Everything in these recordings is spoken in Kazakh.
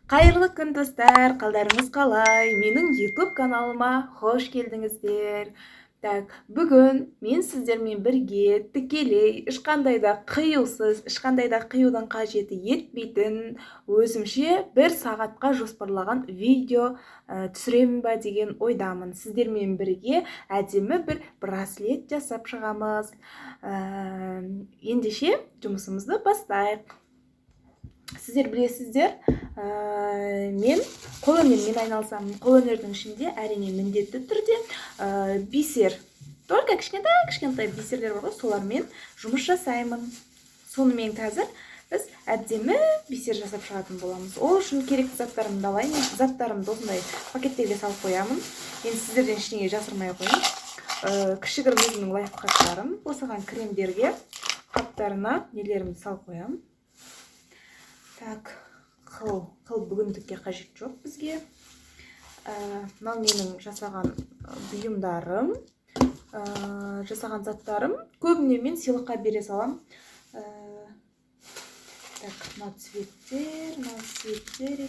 Қайырлы күн достар, қалдарыңыз қалай? Менің YouTube каналыма хош келдіңіздер. Так, бүгін мен сіздермен бірге тікелей, ешқандай да қиюсыз, ешқандай да қиюдың қажеті етпейтін, өзімше 1 сағатқа жоспарлаған видео түсіремін ба деген ойдамын. Сіздермен бірге әдемі бір браслет жасап шығамыз. Ендеше жұмысымызды бастайық. Сіздер білесіздер, мен қолөнермен айналысамын. Қолөнердің ішінде әрине міндетті түрде бисер, только кішкентай бисерлер бар ғой, солармен жұмыс жасаймын. Сонымен қазір біз әдемі бисер жасап шығатын боламыз. Ол үшін керекті заттарымды алайын. Заттарымды осындай пакеттерге салып қоямын. Енді сіздерден ештеңе жасырмай қояйын. Кішігірім өзімнің лайфхактарым, осыған кремдерге қаптарына нелерімді салып қоямын. Так, қыл бүгіндікке қажет жоқ бізге. Мынау менің жасаған бұйымдарым, жасаған заттарым. Көбіне мен сыйлыққа бере салам. Так, мынау цветтер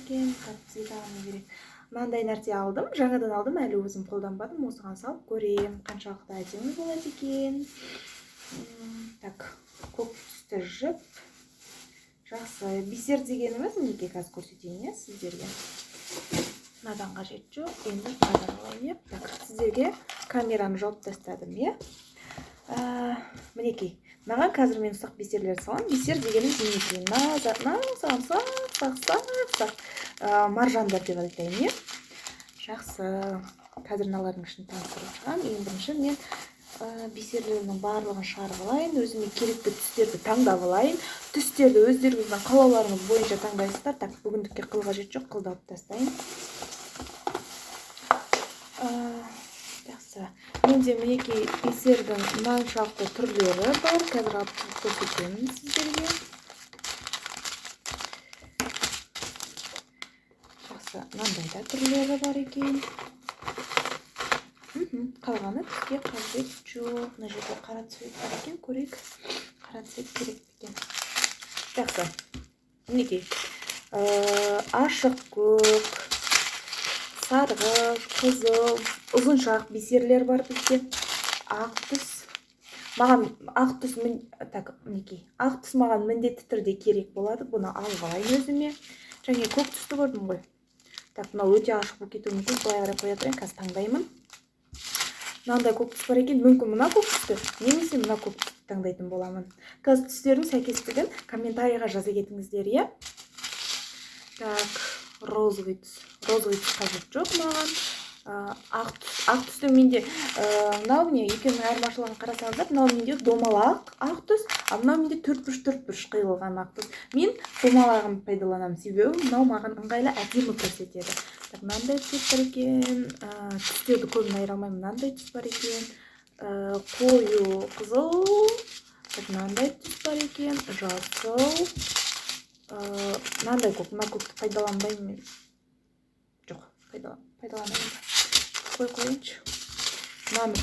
екен, как цвет алу керек. Мынандай нәрсе алдым, жаңадан алдым, әлі өзім қолданбадым. Осыған салып көрем, қаншалықты әдемі болады екен. Так, көк түсті жіп. Жақсы, бисер дегеніміз неге қазір көрсетейін, сіздерге. Мынадан қажет жоқ, енді мынадан алайын. Так, сіздерге камераны жауып тастадым, мінекей, маған қазір мен ұсақ бисерлерді салам. Бисер дегеніміз мінекей, сақ маржандар деп айтайын, Жақсы, қазір мыналардың ішін таныстырып шығам. Ең бірінші мен бисерлерінің барлығын шығарып алайын, өзіме керекті түстерді таңдап алайын. Түстерді өздеріңіздің қалауларыңыз бойынша таңдайсыздар. Так, бүгіндікке қыл қажет жоқ, қылды алып тастайын. Жақсы, менде мінекей бисердің мынаншалықты түрлері бар. Қазір алып көрсетемін сіздерге. Жақсы, мынандай да түрлері бар екен. Қалғаны түске қажет жоқ. Мына жерде қара цвет бар екен, көрейік. Қара цвет керек екен. Жақсы, мінекей, ашық көк, сарғыш, қызыл, ұзыншақ бисерлер бар бізде. Ақ түс. Маған ақ түс, мінекей, ақ түс маған міндетті түрде керек болады. Бұны алып алайын өзіме. Және көк түсті көрдім ғой. Так, мынау өте ашық болып кетуі мүмкін. Былай қарай қоя тұрайын, қазір таңдаймын. Мынандай көк түс бар екен, мүмкін мына көк түсті, немесе мына көк түсті таңдайтын боламын. Қазір түстердің сәйкестігін комментарийға жаза кетіңіздер, Так, розовый түс қажет жоқ маған. Ақ түсті менде, мынау не, екеуінің айырмашылығын қарасаңыздар, мынау менде домалақ ақ түс, ал мынау менде төртбұрыш қиылған ақ түс. Мен домалағын пайдаланамын, себебі мынау маған ыңғайлы әдемі көрсетеді. Так, мынандай түс бар екен, түстерді көбін айыра алмаймын, мынандай түс бар екен, қою қызыл, мынандай түс бар екен, жасыл, мынандай көк, мына көкті пайдаланбаймын мен. Жоқ, пайдаланбаймын. Қойыншы. Мынаны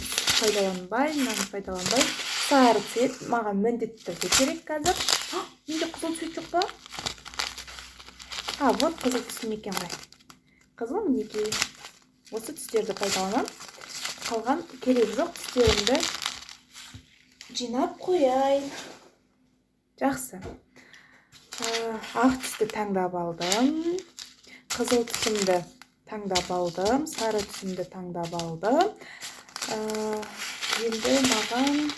пайдаланбай. Сары цвет маған міндетті түрде керек қазір. Менде қызыл цвет жоқ па? Вот қызыл түсім екен ғой. Қызыл мінекей. Осы түстерді пайдаланам. Қалған керек жоқ түстерімді жинап қояйын. Жақсы. Ақ түсті таңдап алдым. Қызыл түсімді таңдап алдым. Сары түсімді таңдап алдым. Енді маған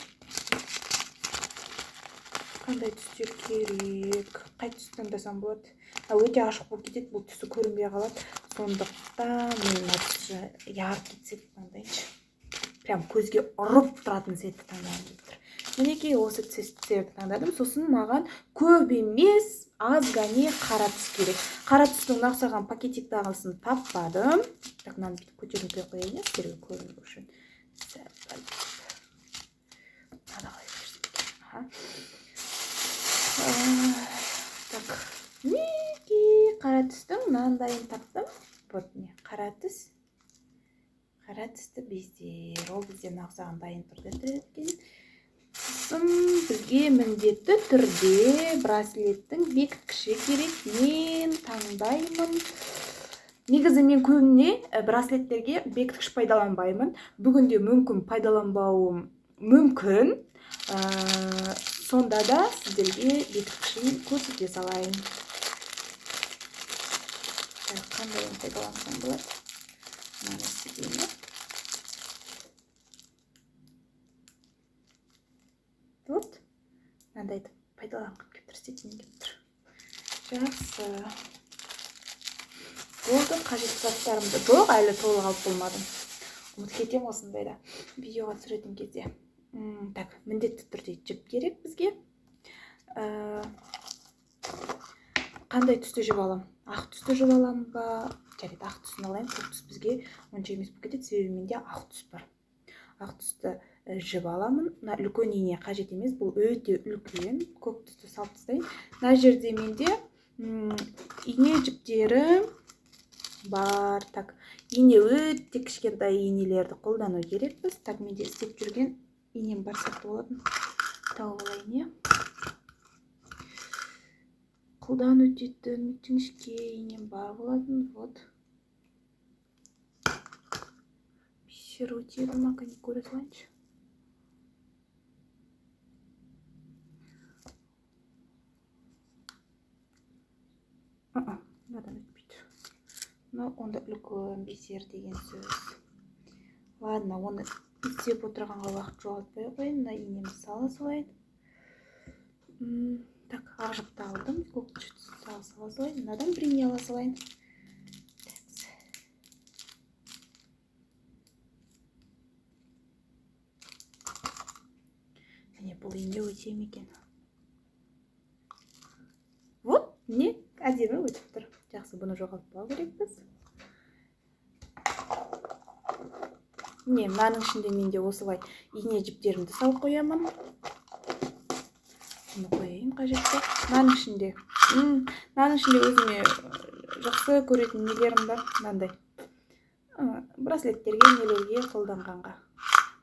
қандай түстер керек? Қай түсті таңдасам болады? Өте ашық болып кетеді, бұл түсі көрінбей қалады. Сондықтан мен түсі яркий цвет таңдайыншы. Прям көзге ұрып тұратын цветті таңдайын. Мінекей осы цветті таңдадым. Сосын маған көп емес, аз ғана қара түс керек. Қара түстің ұқсаған пакетикті ағылсын таппадым. Так, мынаны бүйтіп көтеріңкі қояйын, сіздерге көріну үшін. Так, мінекей қара түстің мынандайын таптым. Вот не, қара түсті бездер. Ол бізден ұқсаған дайын түрде екен. Бізге міндетті түрде браслеттің бекіткіші керек. Мен пайдаланбаймын. Негізі мен көбіне браслеттерге бекіткіш пайдаланбаймын. Бүгінде мүмкін пайдаланбауым мүмкін. Сонда да сіздерге бекіткішін көрсете салайын. Қандай пайдалансам болады? Мына сізге. Вот. Мынандай пайдаланған кеп тұр, істетейін кеп тұр. Жақсы. Болды, қажетті заттарымды. Жоқ, әлі толық алып болмадым. Ұмытып кетем осындайда. Видеоға түсіретін кезде. Так, міндетті түрде жіп керек бізге. Қандай түсті жіп алам? Ақ түсті жіп алам ба? Жарайды, ақ түсін алайын. Көк түс бізге онша емес болып кетеді, себебі менде ақ түс бар. Ақ түсті жіп аламын. Мына үлкен ине қажет емес, бұл өте үлкен. Көк түсті салып тастайын. Мына жерде менде ине жіптері бар. Так, ине өте кішкентай инелерді қолдану керекпіз. Так, менде істеп жүрген инем бар сияқты болатын. Тауып алайын, қолдан өтетін жіңішке инем бар болатын. Вот. Бисер өтеді ма, қане көре салайыншы. Надан өтпейді. Но онда үлкен бисер деген сөз. Ладно, оны істеп отырғанға уақыт жоғалтпай қойын. Мына инемді сала салайын. Так, ақ жіпті алдым. Көк түсті сала салайын. Мынадан бір ине ала салайын. Міне бұл ине өте екен. Вот, не әдемі өтіп тұр. Жақсы, бұны жоғалтпау керекпіз. Не, мынаның ішінде менде осылай ине жіптерімді салып қоямын. Бұны қояйын қажетті. Мынаның ішінде өзіме жақсы көретін нелерім бар. Мынандай браслеттерге, нелерге қолданғанға.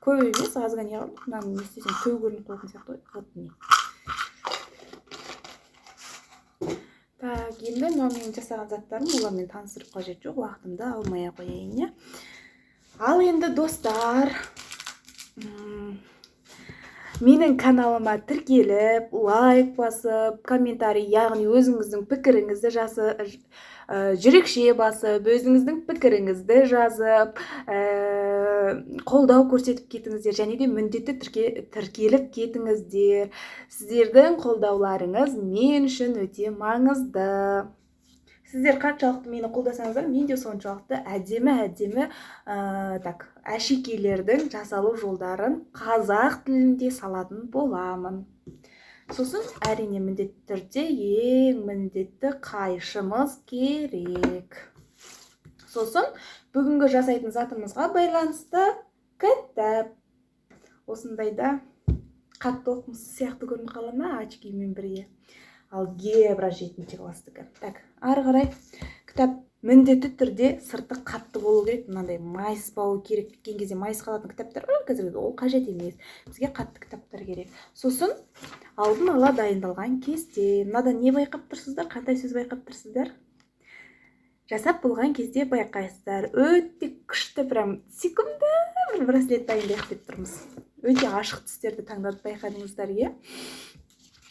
Көп емес, азға не қалды. Мынаның не істесем төу көрініп қоятын сияқты. Вот не. Так, енді мен жасаған заттарым, олармен таныстырып қажет жоқ, уақытымды алмай қояйын. Ал енді достар, менің каналыма тіркеліп, лайк басып, комментарий, яғни өзіңіздің пікіріңізді жүрекше басып, өзіңіздің пікіріңізді жазып, қолдау көрсетіп кетіңіздер, және де міндетті тіркеліп кетіңіздер. Сіздердің қолдауларыңыз мен үшін өте маңызды. Сіздер қаншалықты мені қолдасаңыздар, мен де соншалықты әдемі әшекейлердің жасалу жолдарын қазақ тілінде салатын боламын. Сосын әрине міндетті түрде ең міндетті қайшымыз керек. Сосын бүгінгі жасайтын затымызға байланысты кітап. Осындайда қатты оқымсыз сияқты көрініп қала ма, очкимен бірге. Алгебра 7-ші класстікі. Так, ары қарай кітап міндетті түрде сырты қатты болу керек. Мынандай майыспауы керек. Кеткен кезде майыс қалатын кітаптар бар, қазіргі ол қажет емес. Бізге қатты кітаптар керек. Сосын алдын ала дайындалған кесте. Мынада не байқап тұрсыздар? Қандай сөз байқап тұрсыздар? Жасап болған кезде байқайсыздар. Өте күшті, прям секунда бір браслет дайындайық деп тұрмыз. Өте ашық түстерді таңдап байқадыңыздар,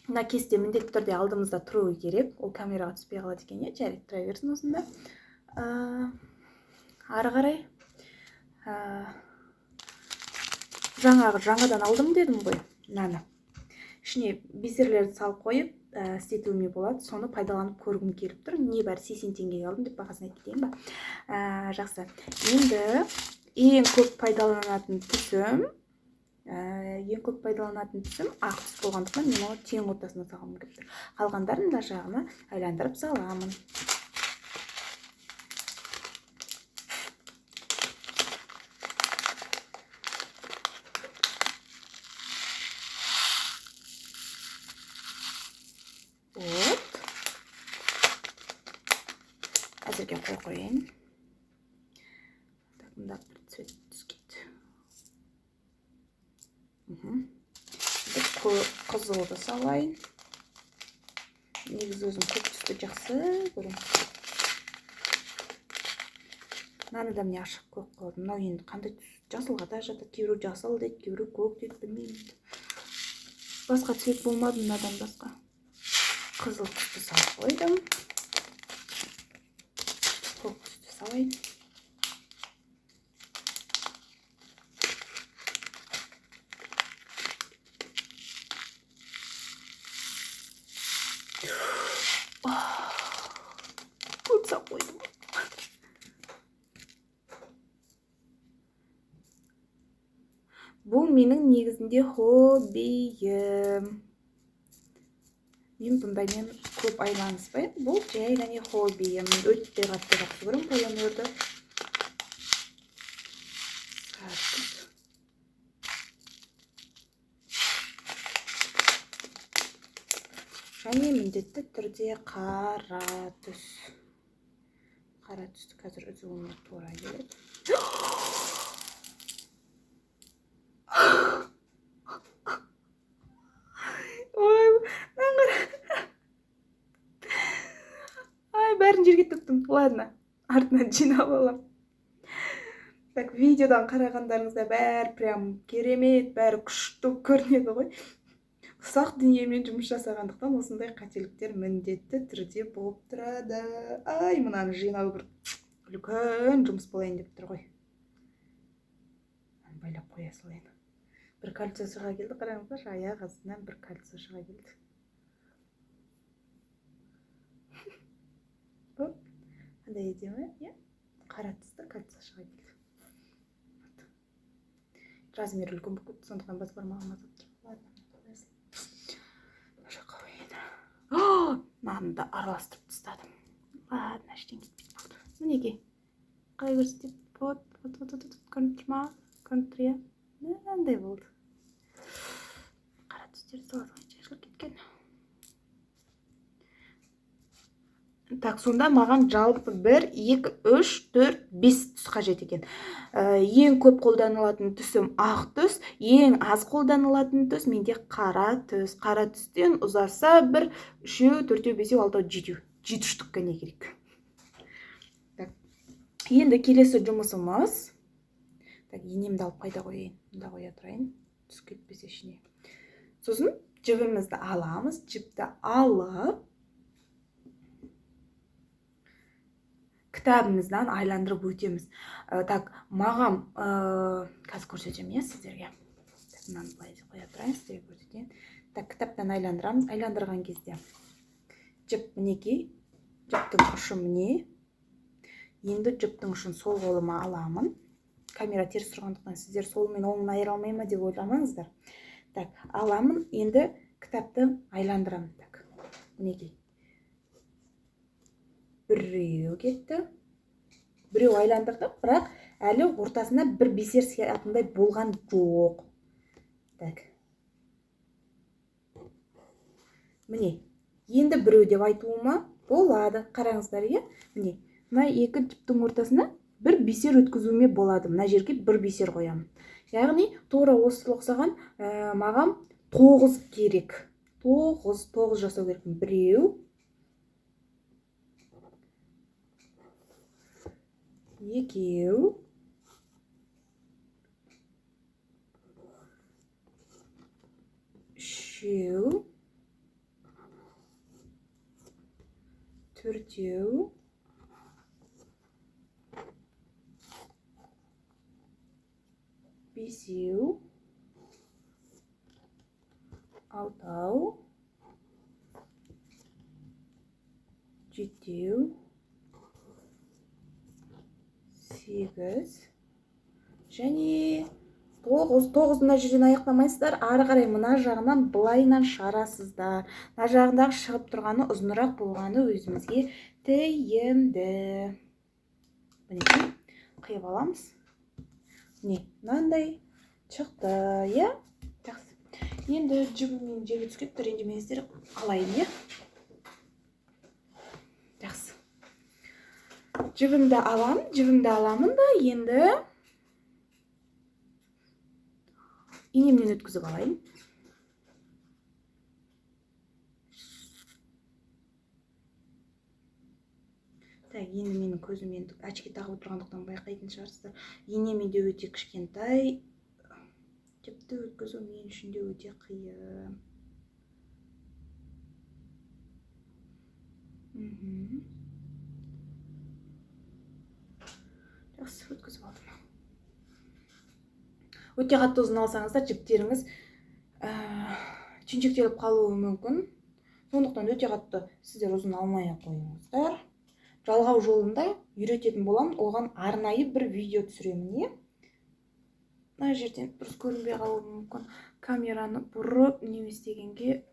Мына кесте міндетті түрде алдымызда тұруы керек. Ол камераға түспей қалады екен, жарайды, тұра берсін осында. Ары қарай. Жаңадан алдым дедім ғой. Мынаны. Ішіне бисерлерді салып қойып, істетуіме болады. Соны пайдаланып көргім келіп тұр. Небәрі 80 теңгеге алдым деп бағасын айтып кетейін ба? Жақсы. Енді ең көп пайдаланатын түсім ақ түс болғандықтан мен оны тең ортасына салғым келіп тұр. Қалғандарын да жағына айландырып саламын. Вот. Әзірге қойын. Мында бір цвет түскет. Қызылды салайын. Негізі өзім көк түсті жақсы көрем. мынаны да міне ашық көк қылдым. Мынау енді қандай түс? Жасылға да жатады, кейбіреу жасыл дейді, кейбіреу көк дейді, білмеймін. Басқа цвет болмады мынадан басқа. Қызыл түсті салып қойдым. Көк түсті салайын. Көк қойдым. Бұл менің негізінде хоббиім. Мен бұндаймен көп айланыспаймын. Бұл жай ғана хоббиім. Өте қатты жақсы көремін полиомерді. Және міндетті түрде қара түс. Қара түсті қазір үзуіме тура келеді. Бәрін жерге төктім. Ладно, артынан жинап алам. Так, видеодан қарағандарыңызда бәрі прям керемет, бәрі күшті көрінеді ғой. Ұсақ дүниемен жұмыс жасағандықтан осындай қателіктер міндетті түрде болып тұрады. Ай, мынаны жинау бір үлкен жұмыс болайын деп тұр ғой. Байлап қоя салайын. Бір кольцо шыға келді, қараңыздаршы, аяқ астынан бір кольцо шыға келді. Бұл қандай әдемі, қара түсті кольцо шыға келді. Размері үлкен болып кетті, сондықтан бас бармағыма азап. Ладно. Мынаны да араластырып тастадым. Ладно, ештен кетпейді болды. Мінеке. Қалай көрсетеді? Көрініп тұр ма? Көрініп тұр, иә? Мынандай болды. Қара түстер салатқа шашылып кеткен. Так, сонда маған жалпы 1, 2, 3, 4, 5 түс қажет екен. Ең көп қолданылатын түсім ақ түс, ең аз қолданылатын түс менде қара түс. Қара түстен ұзаса 1, 3, 4, 5, 6, 7. 7 штук не керек. Енді келесі жұмысымыз. Так, енемді алып қайда қояйын? Мұнда қоя тұрайын. Түс кетпесе ішіне. Сосын жібімізді аламыз. Жіпті алып кітабымыздан айландырып өтеміз. Так, мағам қазір көрсетемін сіздерге. Мынаны былай қоя тұрайын, сіздерге көрсетейін. Так, кітаптан айландырамыз. Айландырған кезде жіп мінекей, жіптің ұшы міне. Енді жіптің ұшын сол қолыма аламын. Камера теріс тұрғандықтан сіздер сол мен оңын айыра алмайма деп ойламаңыздар. Так, аламын, енді кітапты айландырамын. Так, мінекей. Біреу кетті. Біреу айландырдық, бірақ әлі ортасында бір бисер сиятындай болған жоқ. Так. Міне, енді біреу деп айтуыма болады. Қараңыздар, е? Міне, мына екі жіптің ортасына бір бисер өткізуіме болады. Мына жерге бір бисер қоямын. Яғни, тура осы ұқсаған маған 9 керек. 9 жасау керек. Біреу, екеу, үшеу, төртеу, бесеу, алтау, жетеу, 8 және 9 мына жерден аяқтамайсыздар, ары қарай мына жағынан былайынан шарасыздар. Мына жағындағы шығып тұрғаны ұзынырақ болғаны өзімізге тиімді. Мінекей, қиып аламыз. Міне, мынандай шықты, иә? Жақсы. Енді жібіммен жерге түсіп тұр, енді мен сіздер алайын, иә? Жақсы. Жібімді аламын да енді инемнен өткізіп алайын. Так, енді менің көзім енді очки тағып отырғандықтан байқайтын шығарсыздар. Енемен де өте кішкентай. Тіпті өткізу мен үшін де өте қиын. Жақсы, өткізіп алдым. Өте қатты ұзын алсаңыздар жіптеріңіз түйіншектеліп қалуы мүмкін. Сондықтан өте қатты сіздер ұзын алмай қойыңыздар. Жалғау жолында үйрететін боламын, оған арнайы бір видео түсіремін. Мына жерден дұрыс көрінбей қалуы мүмкін. Камераны бұрып не істегенге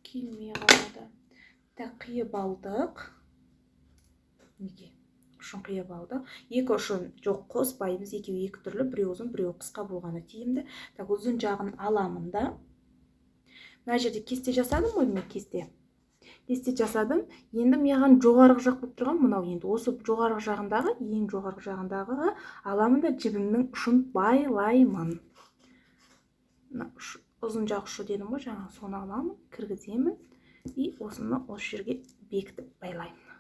келмей қалады. Так, қиып алдық. Неге? Ұшын қиып алдық. Екі ұшын жоқ, қоспаймыз. Екеуі екі түрлі, біреу ұзын, біреу қысқа болғаны тиімді. Так, ұзын жағын аламын да. Мына жерде кесте жасадым ғой, мен кесте жасадым. Енді маған жоғарғы жақ болып тұрған мынау, енді осы жоғарғы жағындағы, ең жоғарғы жағындағы аламын да жібімнің ұшын байлаймын. Ұзын жақ ұшы дедім ғой, жаңа соны аламын, кіргіземін и осыны осы жерге бекітіп байлаймын.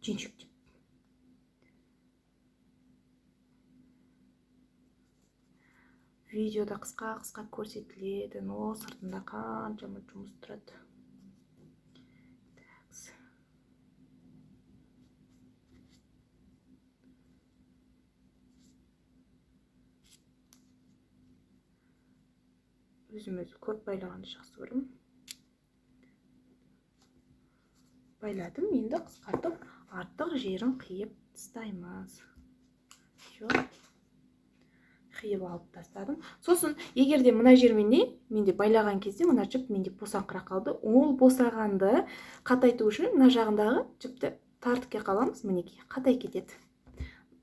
Түйіншектеп. Видеода қысқа көрсетіледі, но сыртында қаншама жұмыс тұрады. Өзім көп байлағанды жақсы көремін. Байладым, енді қысқартып, артық жерін қиып тастаймыз. Қиып алып тастадым. Сосын, егер де мына жерменде, менде байлаған кезде мына жіп менде босаңқырақ қалды. Ол босағанды қатайту үшін мына жағындағы жіпті тартықке қаламыз, мінекей, қатай кетеді.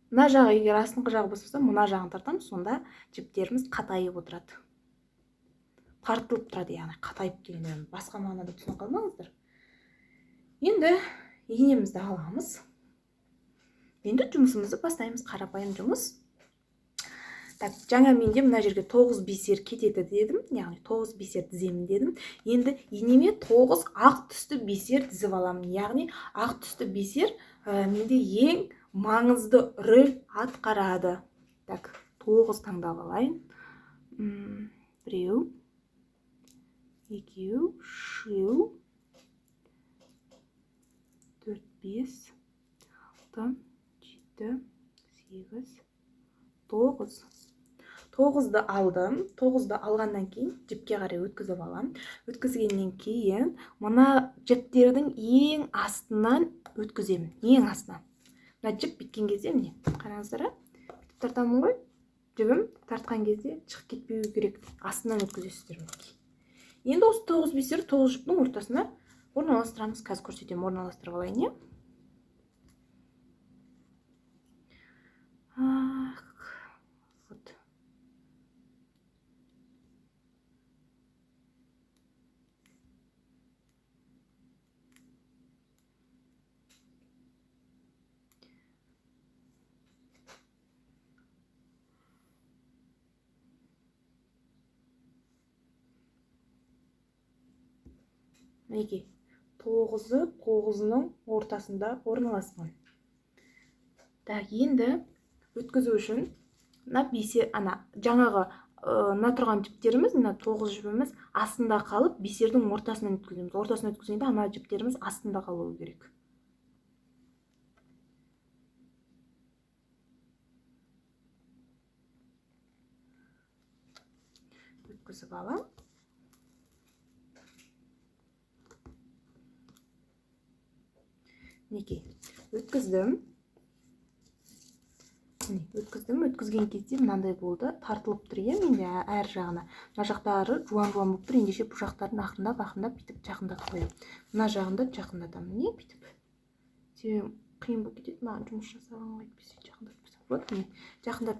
Мына жағы, егер астыңғы жағы болса, мына жағын тартамыз, сонда жіптеріміз қатайып отырады. Тартылып тұрады, яғни қатайып дегенде басқа мағынада түсініп қалмаңыздар. Енді енемізді аламыз. Енді жұмысымызды бастаймыз, қарапайым жұмыс. Так, жаңа менде мына жерге 9 бисер кетеді дедім, яғни 9 бисер тіземін дедім. Енді енеме 9 ақ түсті бисер тізіп аламын. Яғни ақ түсті бисер менде ең маңызды рөл атқарады. Так, 9 таңдап алайын. Біреу, екеу, үшеу, 4, 5, 6, 7, 8, 9. 9-ды алдым. 9-ды алғаннан кейін жіпке қарай өткізіп алам. Өткізгеннен кейін мына жіптердің ең астынан өткіземін. Ең астынан. Мына жіп біткен кезде міне, қараңыздар, бүйтіп тартамын ғой. Жібім тартқан кезде шығып кетпеуі керек. Астынан өткізесіздер мінекей. Енді осы 9 бисер 9 жіптің ортасына орналастырамыз. Қазір көрсетемін, орналастырып алайын. Мінекей, 9-ы 9-ның ортасында орналасқан. Так, енді өткізу үшін жаңағы тұрған жіптеріміз, 9 жіпіміз астында қалып, бисердің ортасынан өткіземіз. Ортасынан өткізгенде ана жіптеріміз астында қалуы керек. Өткізіп алам. Неке, өткіздім. Өткізген кезде мынандай болды. Тартылып тұр, менде әр жағына. Мына жақтары жуан-жуан болып тұр. Ендеше бұл жақтарын ақырындап бүйтіп жақындатып қоямын. Мына жағында жақындатамын. Не бүйтіп? Себебі қиын болып кетеді, маған жұмыс жасағанға айтпесе жақындатпасам. Вот,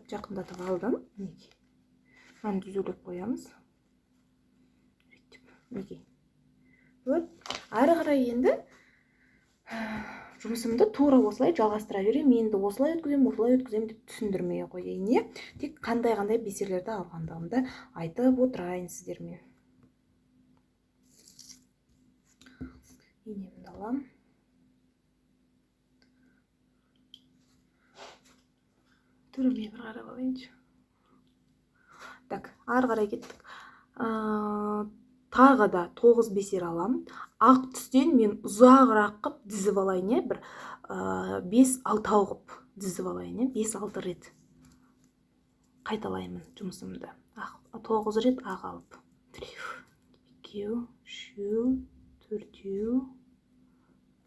жақындатып алдым. Неке. Мынаны түзелеп қоямыз. Неке. Вот, ары қарай енді жұмысымды тура осылай жалғастыра беремін. Енді осылай өткіземін деп түсіндірмей қояйын. Тек қандай бисерлерді алғандығымды айтып отырайын сіздермен. Енемді алам. түріме бір қарап алайыншы. Так, ары қарай кеттік. Тағы да 9 бисер аламын. Ақ түстен мен ұзағырақ қып дізіп алайын, бір 5-6 қып дізіп алайын, 5-6 рет қайталаймын жұмысымды. 9 рет ақ алып. 1, 2, 3, 4,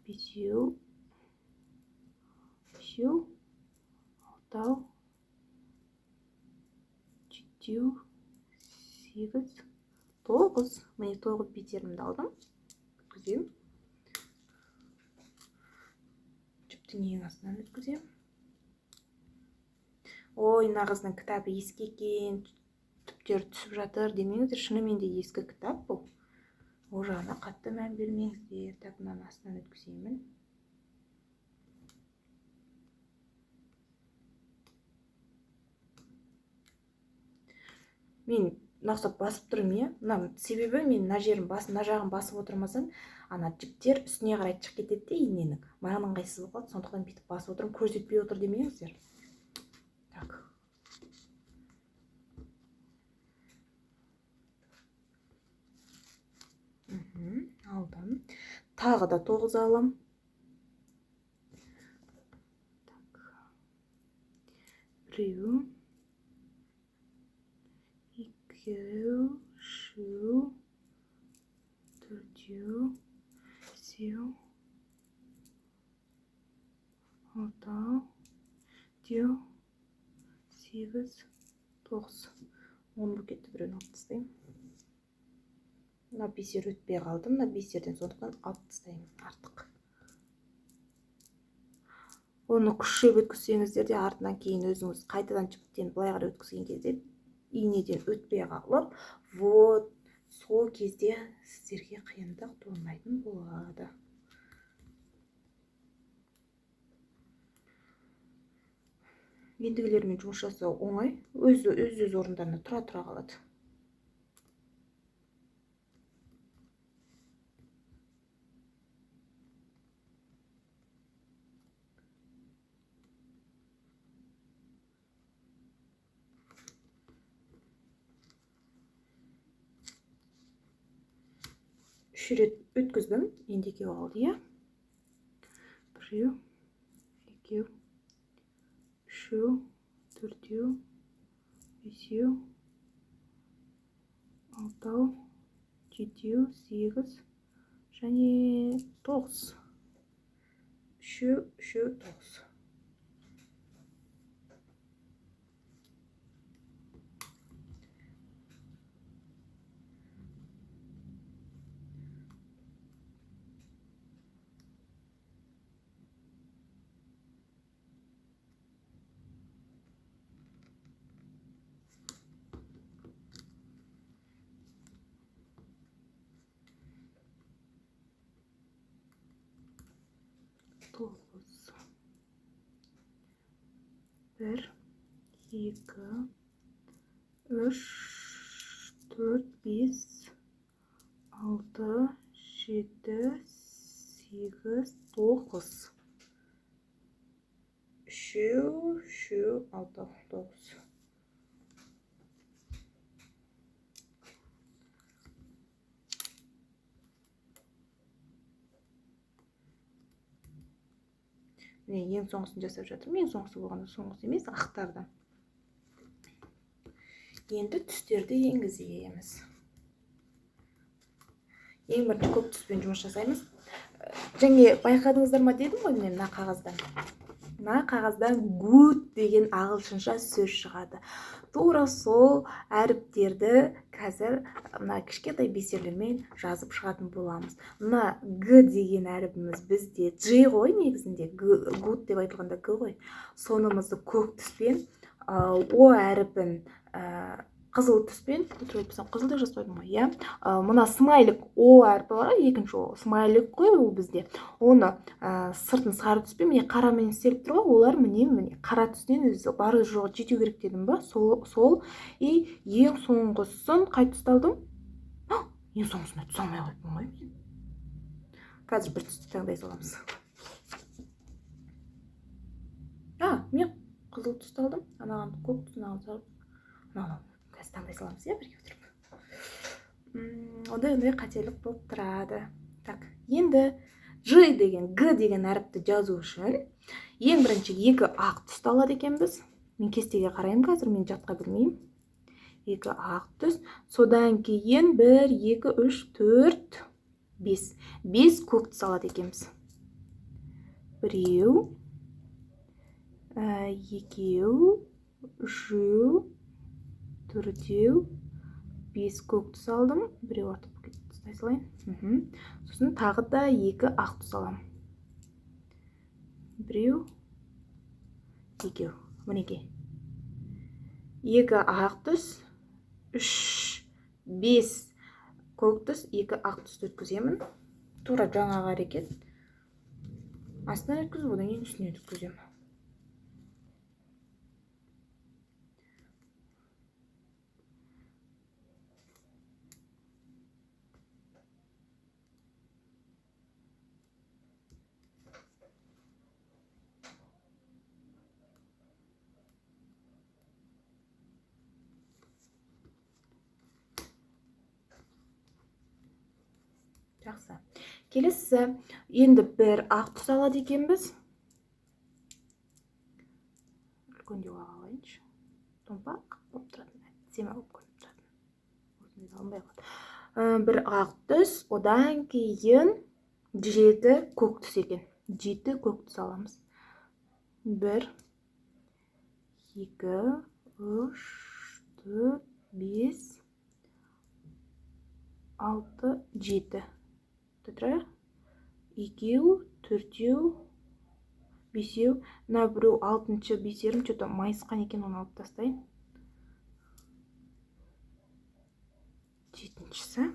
5, 6, 7, 8, 9. Міне 9 бисерімді алдым. Өткізем. Жіптің ең астынан өткізем. Ой, мына қыздың кітабы ескі екен, түптер түсіп жатыр демеңіздер, шынымен де ескі кітап бұл. Ол жағына қатты мән бермеңіздер. Так, мынаны астынан өткіземін. Мен нақсап басып тұрмын, себебі мен мына жерін мына жағын басып отырмасам, ана жіптер үстіне қарай шығып кетеді де иненің. Маған ыңғайсыз болып қалады, сондықтан бүйтіп басып отырмын, көрсетпей отыр демеңіздер. Так. Алдым. Тағы да 9 алам. Так. 1, 2, 3, 4, 5, 6, 7, 8, 9. 10 болып кетті, біреуін алып тастаймын. Мына бисер өтпей қалдым, мына бисерден сондықтан алып тастаймын артық. Оны күшеп өткізсеңіздер де артынан кейін өзіңіз қайтадан жіптен былай қарай өткізген кезде инеден өтпей қалып, вот сол кезде сіздерге қиындық туындайтын болады. Ендігілермен жұмыс жасау оңай, өз орындарында тұра қалады. Үш рет өткіздім, енді 2 қалды, иә? 1, 2, 3, 4, 5, 6, 7, 8 және 9. 3, 9. Тоғыз. 1, 2, 3, 4, 5, 6, 7, 8, 9. 3, 6, 9. Ең соңғысын жасап жатырмын. Ең соңғысы болғанда соңғысы емес, ақтардан. Енді түстерді енгіземіз. Ең бірінші көк түспен жұмыс жасаймыз. Және байқадыңыздар ма дедім ғой, мен мына қағаздан. Мына қағаздан good деген ағылшынша сөз шығады. Тура сол әріптерді қазір мына кішкентай бисерлермен жазып шығатын боламыз. Мына G деген әріпіміз бізде G ғой негізінде, good деп айтылғанда G ғой. Сонымызды көк түспен, O әріпін қызыл түспен, қызыл деп жазбадым ғой, иә? Мына смайлик O әрпі бар, екінші O смайлик қой ол бізде. Оны сыртын сары түспен, міне қарамен істеліп тұр ғой, олар міне қара түстен өзі бары жоғы жетеу керек дедім ба? Сол. И ең соңғысын қай түсті алдым? Ең соңғысына түс алмай қойдым ғой мен. Қазір бір түсті таңдай саламыз. Мен қызыл түсті алдым, анаған көк түсін алып, қазір таңдай саламыз, бірге отырып. Ондай қателік болып тұрады. Так, енді Ж деген, Г деген әріпті жазу үшін ең бірінші 2 ақ түсті алады екенбіз. Мен кестеге қараймын қазір, мен жатқа білмеймін. 2 ақ түс, содан кейін 1, 2, 3, 4, 5. 5 көк түс алады екенбіз. Біреу, екеу, үшеу, төртеу, 5 көк түс алдым. Біреу артып тұстай салайын. Сосын тағы да 2 ақ түс аламын. Біреу, екеу. Мінеке. 2 ақ түс, 3, 5 көк түс, 2 ақ түсті өткіземін. Тура жаңағы әрекет. Астынан өткізіп, одан кейін үстіне өткіземін. Жақсы. Келесі, енді 1 ақ түс алады екенбіз. Үлкендеу алайыншы. Томпақ болып тұратын. Сема болып көрініп тұратын. Осындай алынбай қалады. 1 ақ түс, одан кейін 7 көк түс екен. 7 көк түс аламыз. 1, 2, 3, 4, 5, 6, 7. Тұтырайық. 2, 4, 5. Мына біреу 6-шы, 5-ерім что-то майысқан екен, оны алып тастайын. 7-шісі.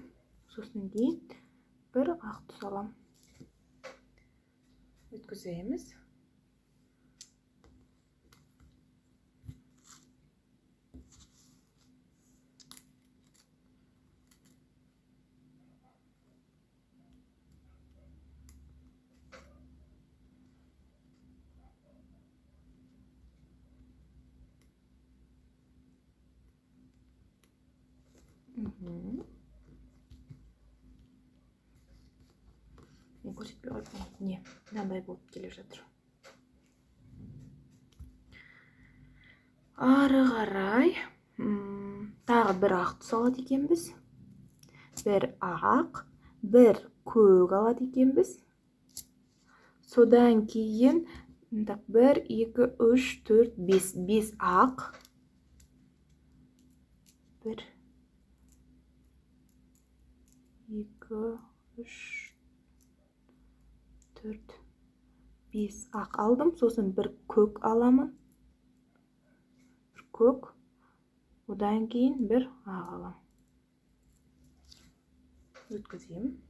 Сосын кейін 1 ақ түс алам. Өткіземіз. Мен көрсетпей қойып, не, мынандай болып келе жатыр. Ары қарай тағы 1 ақ түс алады екенбіз. 1 ақ, 1 көк алады екенбіз. Содан кейін 1, 2, 3, 4, 5. 5 ақ. 1, 2, 3, 4, 5 ақ алдым. Сосын 1 көк аламын. 1 көк. Одан кейін 1 ақ алам. Өткіземін.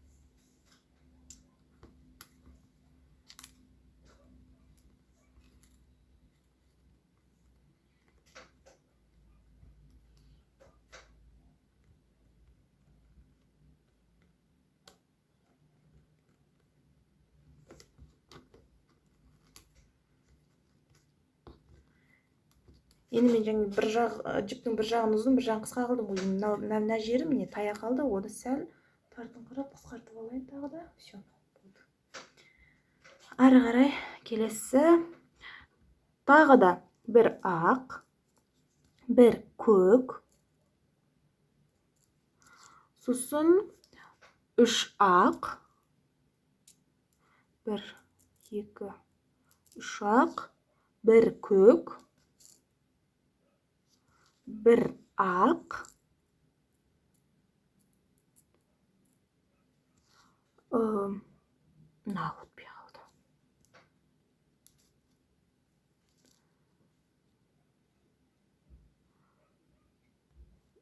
Енді мен жаңа жіптің бір жағын ұзын, бір жағын қысқа қылдым ғой. Мына жері міне тая қалды, оны сәл тартыңқырап қысқартып алайын тағы да. Все. Ары қарай келесі тағы да 1 ақ, 1 көк. Сосын 3 ақ. 1, 2, 3 ақ, 1 көк. 1 ақ. Мына өтпей қалды.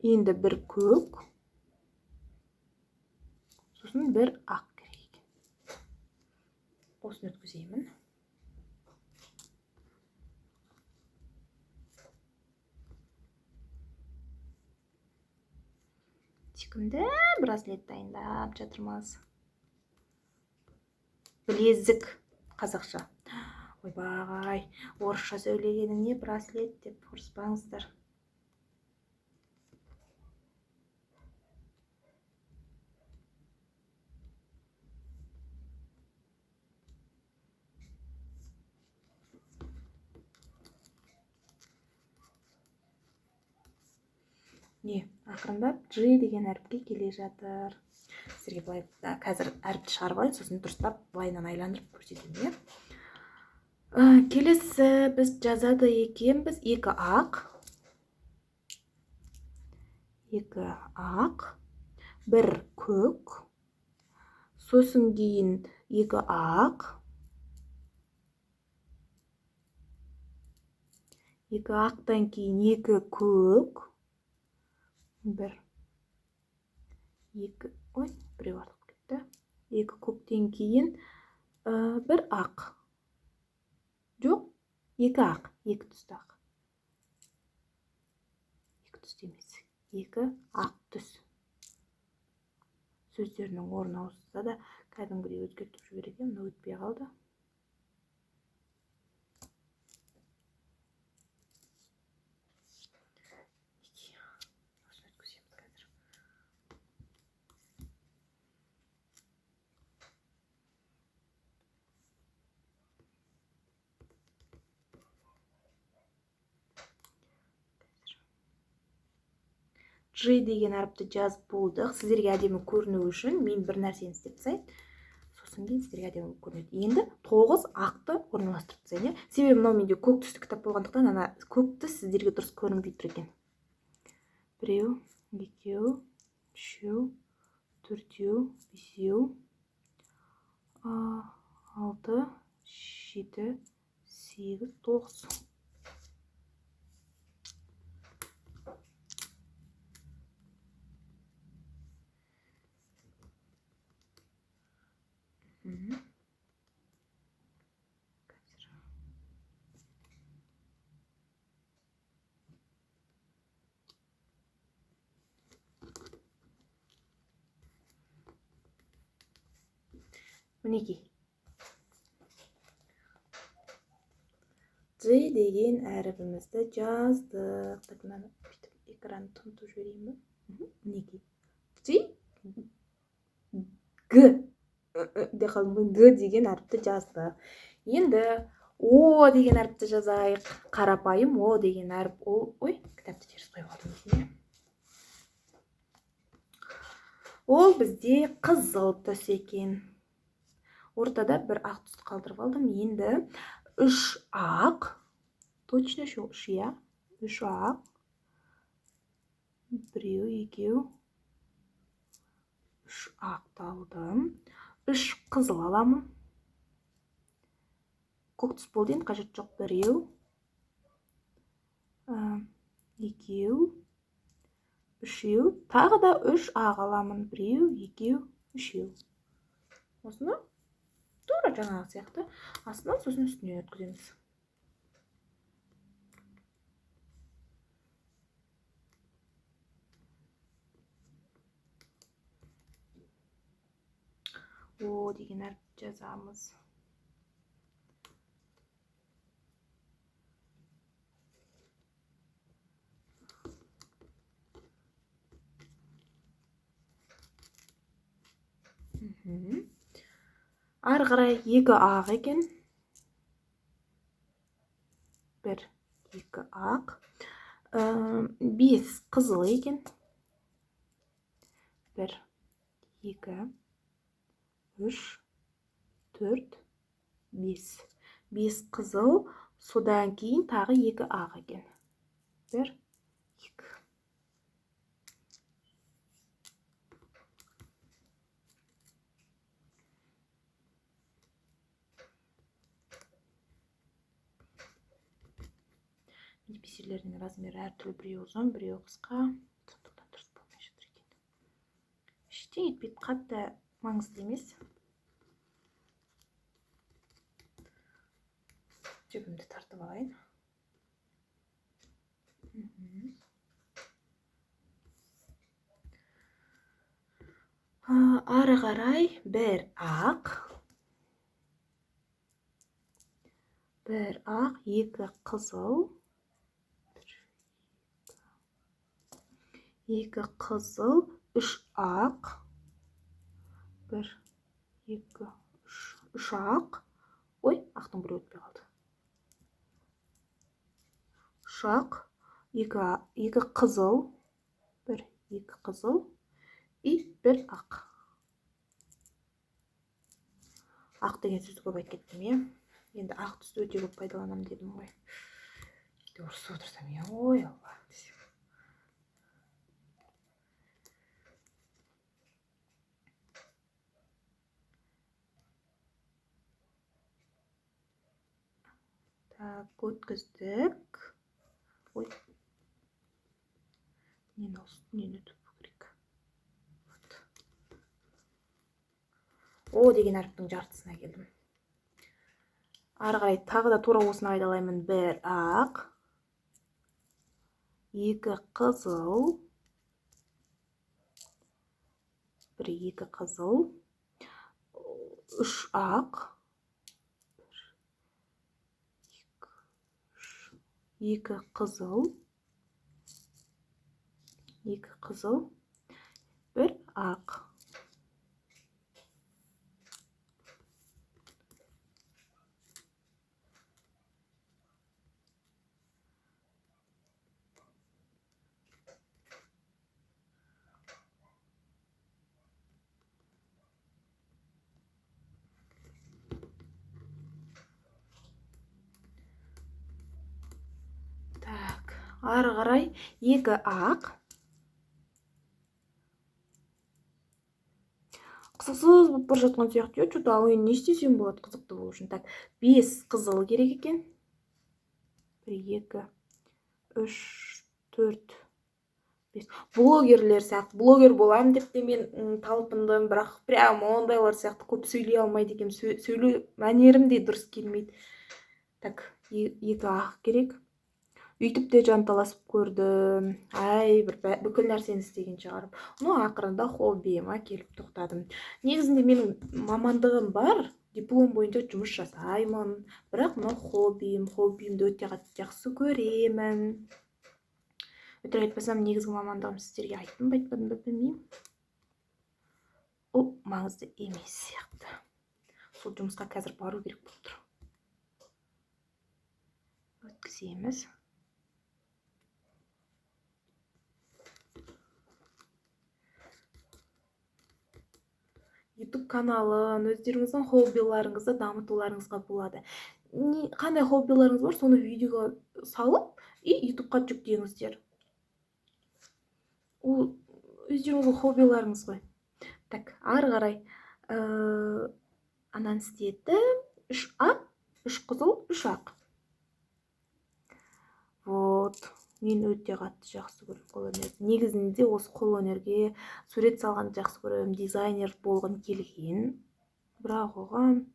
Енді 1 көк. Сосын 1 ақ керек екен. Осыны өткіземін. Секунда, браслет дайындап жатырмыз. Білезік қазақша. ойбай, орысша сөйлегеніңе браслет деп ұрыспаңыздар. Не, ақырындап G деген әріпке келе жатыр. Сіздерге былай қазір әріпті шығарып алайын, сосын дұрыстап былайынан айландырып көрсетемін. Келесі біз жазады екенбіз екі ақ, бір көк, сосын кейін екі ақтан кейін екі көк, біреу артық кетті. Екі көктен кейін бір ақ. Жоқ, екі ақ, екі түсті ақ. Екі түсті емес, екі ақ түс. Сөздерінің орны ауысса да кәдімгідей өзгертіп жібереді, мына өтпей қалды. G деген әріпті жазып болдық. Сіздерге әдемі көріну үшін мен бір нәрсені істеп тастайын. Сосын кейін сіздерге әдемі көрінеді. Енді 9 ақты орналастырып тастайын. Себебі мынау менде көк түсті кітап болғандықтан ана көк түс сіздерге дұрыс көрінбей тұр екен. Біреу, екеу, үшеу, төртеу, бесеу, 6, 7, 8, 9. Мінекей. G деген әрібімізді жаздық. Мынаны экранды тұнтып жіберейін бе? Мінекей. G, G деген әріпті жаздық. Енді O деген әріпті жазайық. Қарапайым O деген әріп. Кітапты теріс қойып алдым. Ол бізде қызыл түс екен. Ортада бір ақ түсті қалдырып алдым. Енді 3 ақ. Точно şu 3 ya. 3 ақ. Біреу, екеу. 3 ақты алдым. 3 қызыл аламын. Көк түс болды енді қажет жоқ. Біреу. Екеу. Үшеу. Тағы да 3 ақ аламын. Біреу, екеу, үшеу. Осыны тура жаңағы сияқты астынан сосын үстіне өткіземіз. O деген әріп жазамыз. Ары қарай 2 ақ екен. 1, 2 ақ. 5 қызыл екен. 1, 2, 3, 4, 5. 5 қызыл, содан кейін тағы 2 ақ екен. 1, 2. Бисерлердің размері әртүрлі, біреу ұзын, біреу қысқа. Сондықтан дұрыс болмай жатыр екен. Ештеңе етпейді, қатты маңызды емес. Жібімді тартып алайын. Ары қарай 1 ақ. бір ақ, екі қызыл, екі қызыл, үш ақ, бір, екі, үш ақ, ой, ақтың бір өтпей қалды. Үш ақ, екі қызыл, бір, екі қызыл, и бір ақ. Ақ деген сөзді көп айтып кеттім, е? Енді ақ түсті өте көп пайдаланамын дедім ғой. Ұрысып отырсам, ой Алла. Так, өткіздік. Ой. Нені өтіп керек. О деген әріптің жартысына келдім. Ары қарай тағы да тура осыны қайталаймын. Бір ақ, екі қызыл, бір, екі қызыл, үш ақ, екі қызыл, бір ақ. Так, ары қарай екі ақ. Қызықсыз болып бара жатқан сияқты, что-то ал енді не істесем болады қызықты болу үшін. Так, 5 қызыл керек екен. 1, 2, 3, 4, 5. Блогерлер сияқты, блогер боламын деп те мен талпындым, бірақ прям ондайлар сияқты көп сөйлей алмайды екенмін. Сөйлеу мәнерім де дұрыс келмейді. Так, 2 ақ керек. Үйтіп те жанталасып көрдім. Ай, бүкіл нәрсені істеген шығарып. Ақырында хоббиіме келіп тоқтадым. Негізінде менің мамандығым бар, диплом бойынша жұмыс жасаймын. Бірақ хоббиімді өте жақсы көремін. Өтірік айтпасам, негізгі мамандығым сіздерге айттым ба, айтпадым ба білмеймін. Ол маңызды емес сияқты. Сол жұмысқа қазір бару керек болып тұр. Өткіземіз. YouTube каналын, өздеріңіздің хоббиларыңызды дамытуларыңызға болады. Қандай хоббиларыңыз бар, соны видеоға салып, и YouTube-қа жүктеңіздер. Ол өздеріңіздің хоббиларыңыз ғой. Так, ары қарай анан істедім. 3 ақ, 3 қызыл, 3 ақ. Вот. Мен өте қатты жақсы көрем қолөнерді. Негізінде осы қолөнерге сурет салғанды жақсы көрем, дизайнер болғым келген. Бірақ оған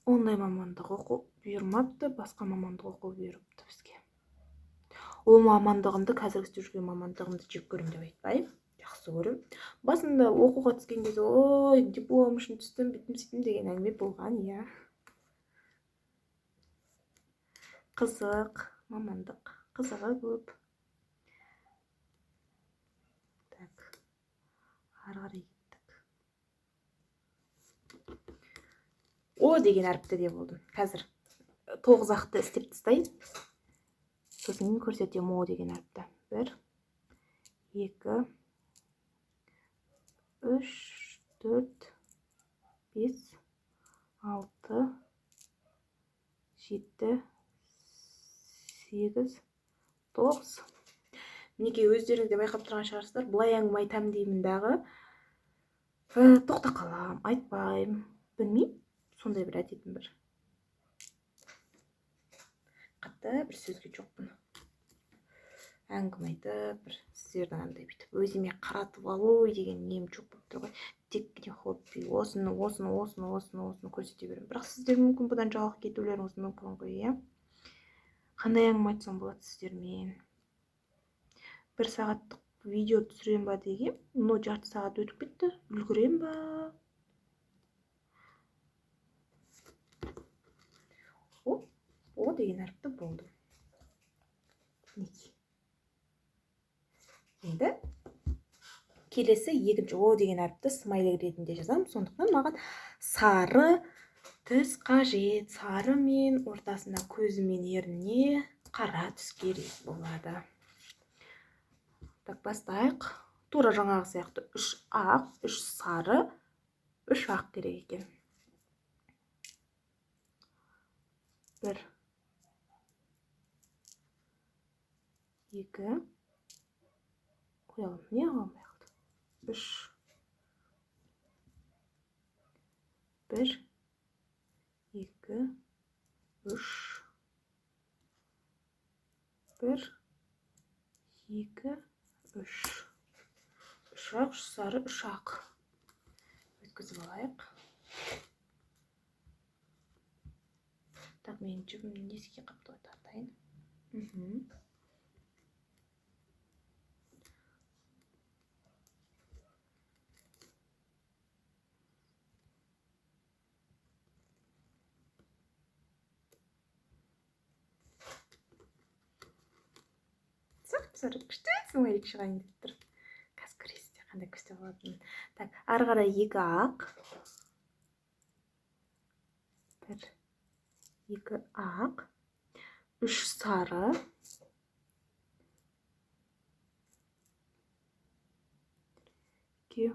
ондай мамандық оқу бұйырмапты, басқа мамандық оқу бұйырыпты бізге. Ол мамандығымды, қазір істеп жүрген мамандығымды жек көрем деп айтпаймын, жақсы көрем. Басында оқуға түскен кезде, ой, диплом үшін түстім, бүйтім деген әңгіме болған, иә. Қызық, мамандық, қызығы көп. Так, ары қарай кеттік. О деген әріпті де болдым. Қазір 9 ақты істеп тастайын. Сосын көрсетем о деген әріпті. 1, 2, 3, 4, 5, 6, 7, 8, 9. Мінекей өздеріңіз де байқап тұрған шығарсыздар. Бұлай әңгіме айтам деймін дағы. Тоқта қалам, айтпаймын. Білмеймін, сондай бір әдетім бір. Қатты бір сөзге жоқпын. Әңгіме айтып, бір сіздердің андай бүйтіп өзіме қаратып алу деген нем жоқ болып тұр ғой. Тек не хобби, осыны көрсете беремін. Бірақ сіздер мүмкін бұдан жалық кетулеріңіз мүмкін ғой, иә? Қандай әңгіме айтсам болады сіздермен? 1 сағаттық видео түсірем ба деген, но жарты сағат өтіп кетті, үлгірем ба? деген әріпті болды. Енді келесі екінші о деген әріпті смайлик ретінде жазамын. Сондықтан маған сары түс қажет. Сары мен ортасында көзі мен ерніне қара түс керек болады. Так, бастайық. Тура жаңағы сияқты 3 ақ, 3 сары, 3 ақ керек екен. 1 2 қоялым, не қалмай қалды. 3 1 2 3 1 2 3 3 ақ, 3 сары, 3 ақ. Өткізіп алайық. Так, мен жүгімнің еске қаптауы тартайын. Сары күшті смайлик шығайын деп тұр. Қазір көресіздер қандай күшті болатынын. Так, ары қарай 2 ақ. 1 2 ақ. 3 сары. 2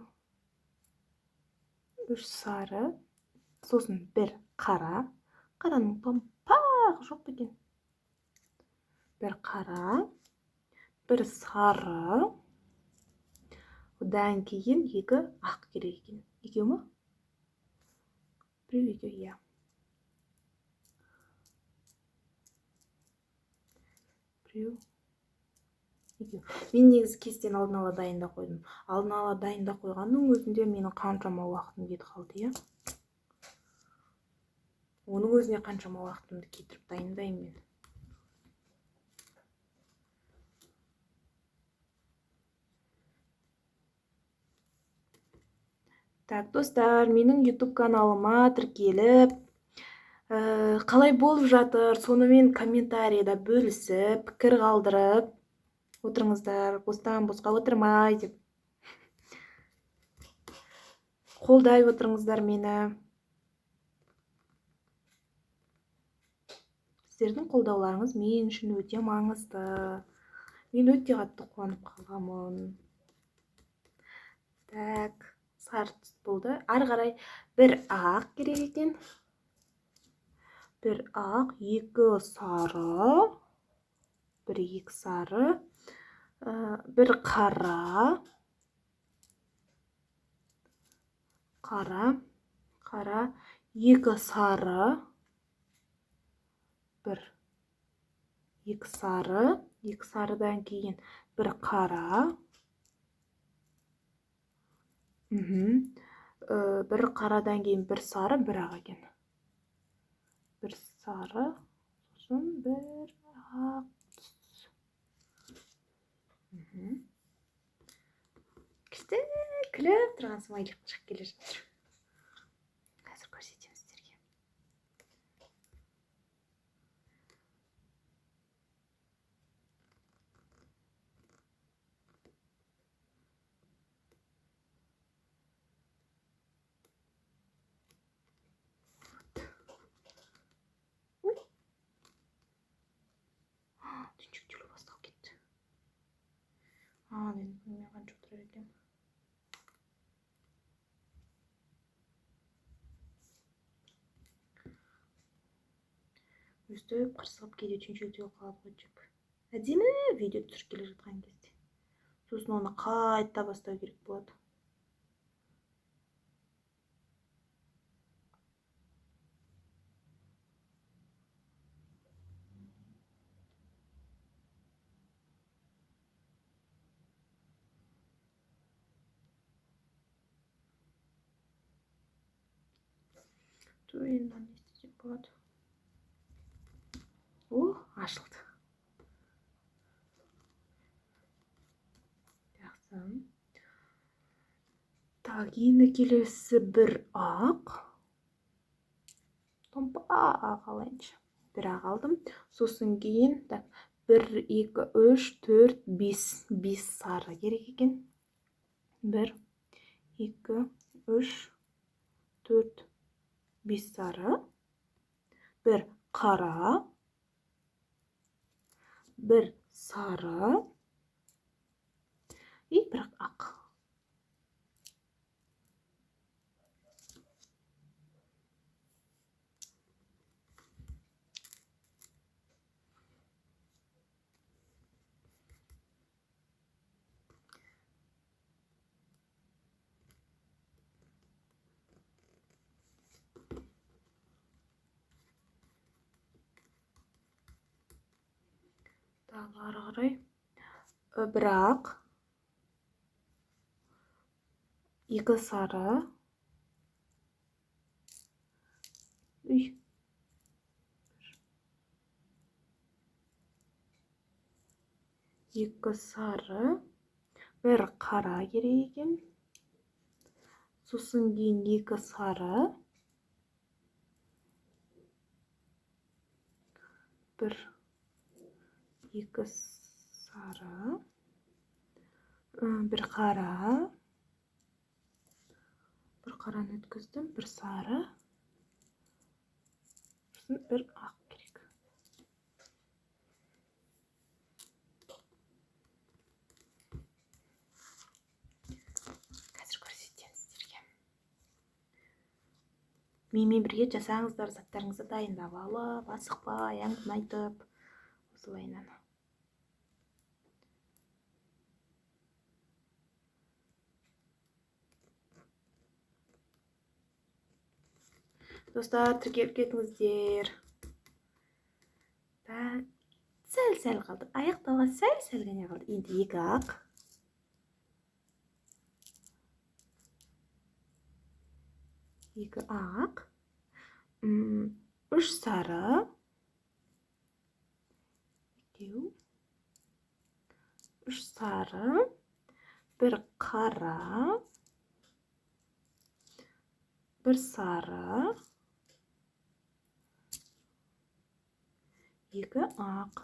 3 сары. Сосын 1 қара. Қараның томпақ жоқ екен. 1 қара. 1 сары. Одан кейін 2 ақ керек екен. Екеу ме? Біреу екеу, иә. Біреу екеу. Мен негізі кестені алдын ала дайында қойдым. Алдын ала дайында қойғанның өзінде менің қаншама уақытым кетіп қалды, иә. Оның өзіне қаншама уақытымды кетіріп дайындаймын мен. Так, достар, менің YouTube каналыма тіркеліп, қалай болып жатыр, сонымен комментарийда бөлісіп, пікір қалдырып отырыңыздар, бостан босқа отырмай деп. Қолдай отырыңыздар мені. Сіздердің қолдауларыңыз мен үшін өте маңызды. Мен өте қатты қуанып қалғанмын. Так, сары түс болды. Ары қарай 1 ақ керек екен. 1 ақ, 2 сары. 1 2 сары. 1 қара. Қара. 2 сары. 1 2 сары. 2 сарыдан кейін 1 қара. 1 қарадан кейін 1 сары, 1 ақ екен. 1 сары, сосын 1 ақ түс. Күшті күліп тұрған смайлик шығып келе жатыр. Қазір көрсетемін сіздерге. Түйіншектелу басталып кетті. Мен қанша отырар екен. Өстіп қырсығып кейде түйіншектеу қалып өтіп. Әдемі видео түсіріп келе жатқан кезде. Сосын оны қайта бастау керек болады. Енді не істесек болады? Ашылды. Жақсы. Так, енді келесі 1 ақ. Томпақ алайыншы. бірақ алдым. Сосын кейін 1, 2, 3, 4, 5. 5 сары керек екен. 1, 2, 3, 4, 5 сары. 1 қара. 1 сары. И 1 ақ. Тағы ары қарай. Бірақ 2 сары. 2 сары. 1 қара керек екен. Сосын кейін 2 сары. 1, 2 сары. 1 қара. 1 қараны өткіздім. 1 сары. Сосын 1 ақ керек. Қазір көрсетемін сіздерге. Менімен бірге жасаңыздар, заттарыңызды дайындап алып, асықпай, әңгіме айтып, осылайынан. Достар, тіркеліп кетіңіздер. Сәл қалды. Аяқтауға сәл ғана қалды. Енді 2 ақ. 2 ақ. 3 сары. 2. 3 сары. 1 қара. 1 сары. 2 ақ.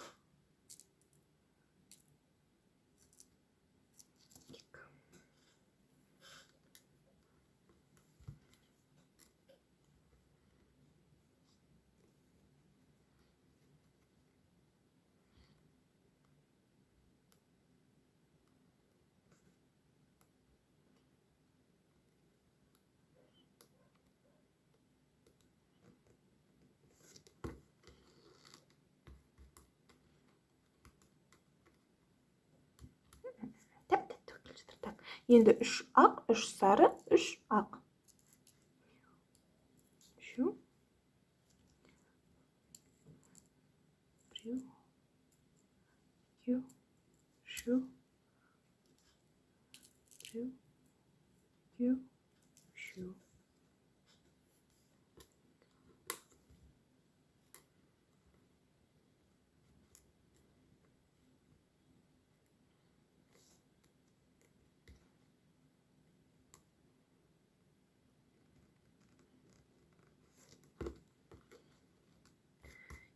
Енді 3 ақ, 3 сары, 3 ақ. Шу. 1, 2, шу. 1, 2, шу.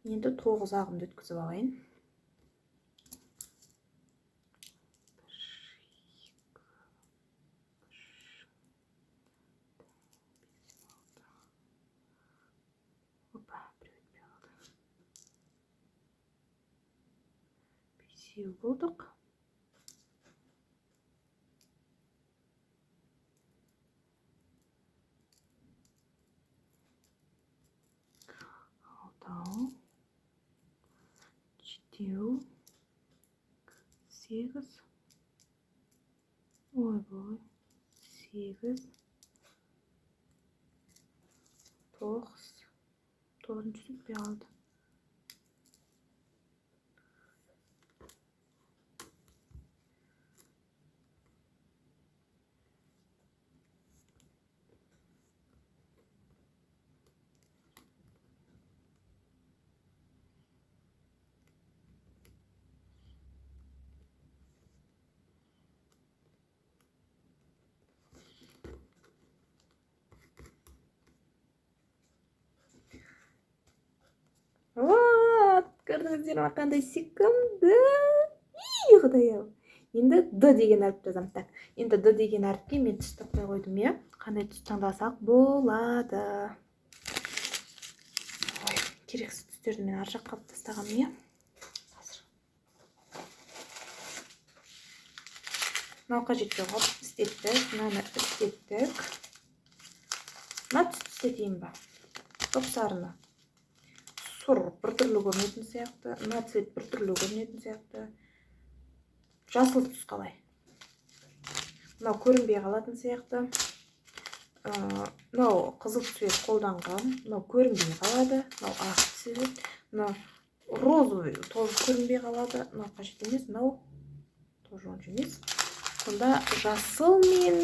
Енді 9 ағымды өткізіп алайын. 5 болдық. Алтау. 7, 8. Ой, 8. 9. 9 жетпей қалды. Көрдіңіздер ма қандай сүйкімді? Ей, құдай-ау. Енді Д деген әріпті жазамын. Так, енді Д деген әріпке мен түс таппай қойдым, иә. Қандай түс таңдасақ болады? Ой, керексіз түстерді мен ар жаққа алып тастағам, иә. Мынау қажет жоқ, істеттік, мынаны істеттік. Мына түсті істетейін ба? Көк сарыны. Сұр біртүрлі көрінетін сияқты, мына цвет біртүрлі көрінетін сияқты. Жасыл түс қалай? Мынау көрінбей қалатын сияқты. Мынау қызыл цвет қолданған, мынау көрінбей қалады. Мынау ақ цвет, мынау розовый тоже көрінбей қалады. Мынау қажет емес, мынау тоже онша емес. Сонда жасыл мен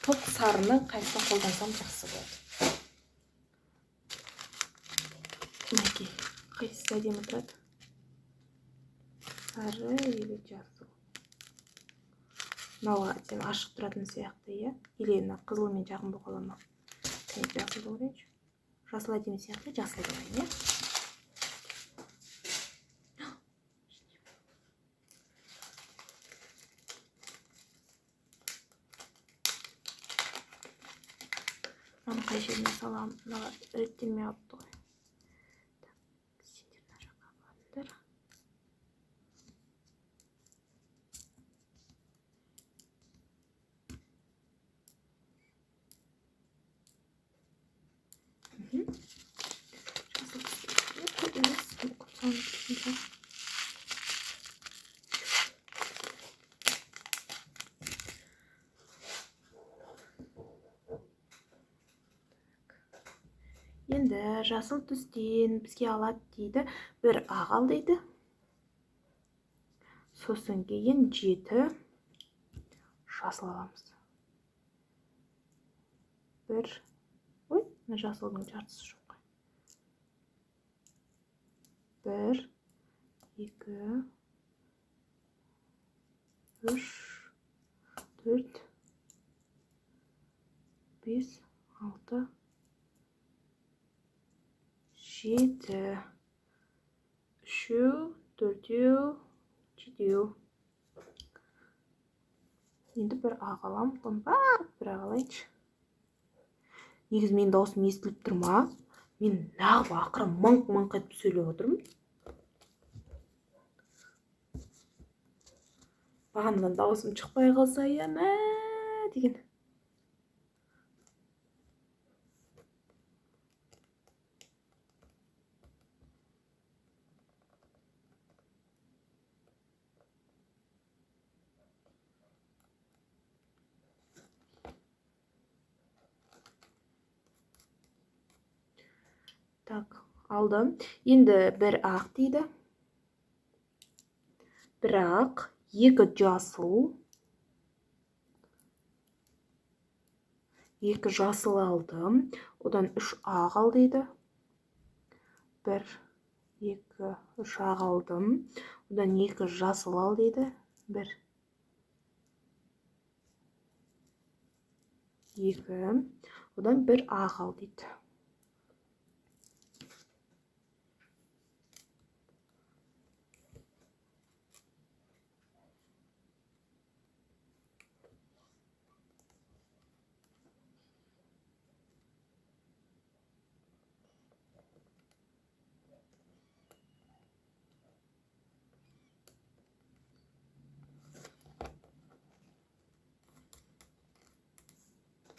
көк сарыны қайсысын қолдансам жақсы болады. Мінекей, қайсысы әдемі тұрады? Сары или жасыл? Мынауға әдемі ашық тұратын сияқты, иә? Или мына қызылмен жағым болып қала ма? Жасыл көрейінші. Жасыл әдемі сияқты, жасыл болайын, иә? Мына қай жеріне салам, мына реттелмей алыпты ғой. Сендер мына жаққа қалыңдар. Енді жасыл түстен бізге алады дейді, бір ақ ал дейді. Сосын кейін 7 жасыл аламыз. Бір, ой, мына жасылдың жартысы жоқ. 1, 2, 3, 4, 5, 6, 7, 3, 4, 7. Енді бір ақ алам, бұны бір ақ алайыншы. Негіз мен даусым естіліп тұр ма? Мен нағып ақыры маңқ-маңқ етіп сөйлеп отырмын. Бағанадан даусым шықпай қалса ема деген. Так, алдым. Енді бір ақ дейді. Бір ақ, 2 жасыл. 2 жасыл алдым. Одан 3 ақ ал дейді. 1, 2, 3 ақ алдым. Одан 2 жасыл ал дейді. 1, 2. Одан 1 ақ ал дейді.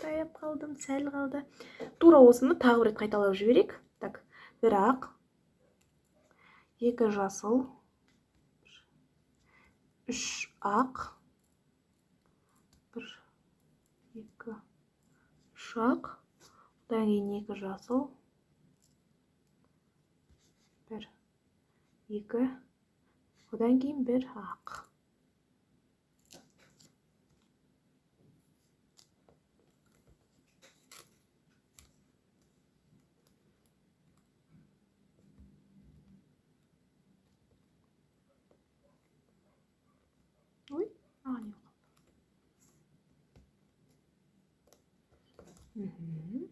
Таяп қалдым, сәл қалды. Тура осыны тағы бір рет қайталап жіберейік. Так, бір ақ, 2 жасыл, 3 ақ, 1, 2, 3 ақ, одан кейін 2 жасыл, 1, 2, одан кейін 1 ақ. Ой, не қалды.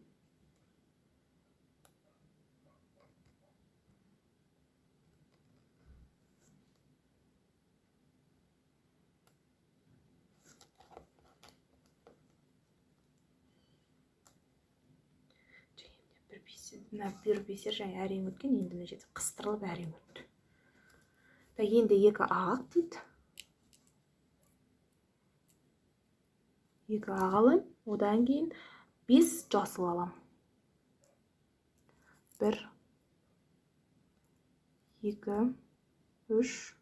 бір бисер жаңа әрең өткен, енді мына жерде қыстырылып әрең өтті. Енді 2 ақ дейді. 2 ақ алайын. Одан кейін 5 жасыл алам. 1, 2, 3,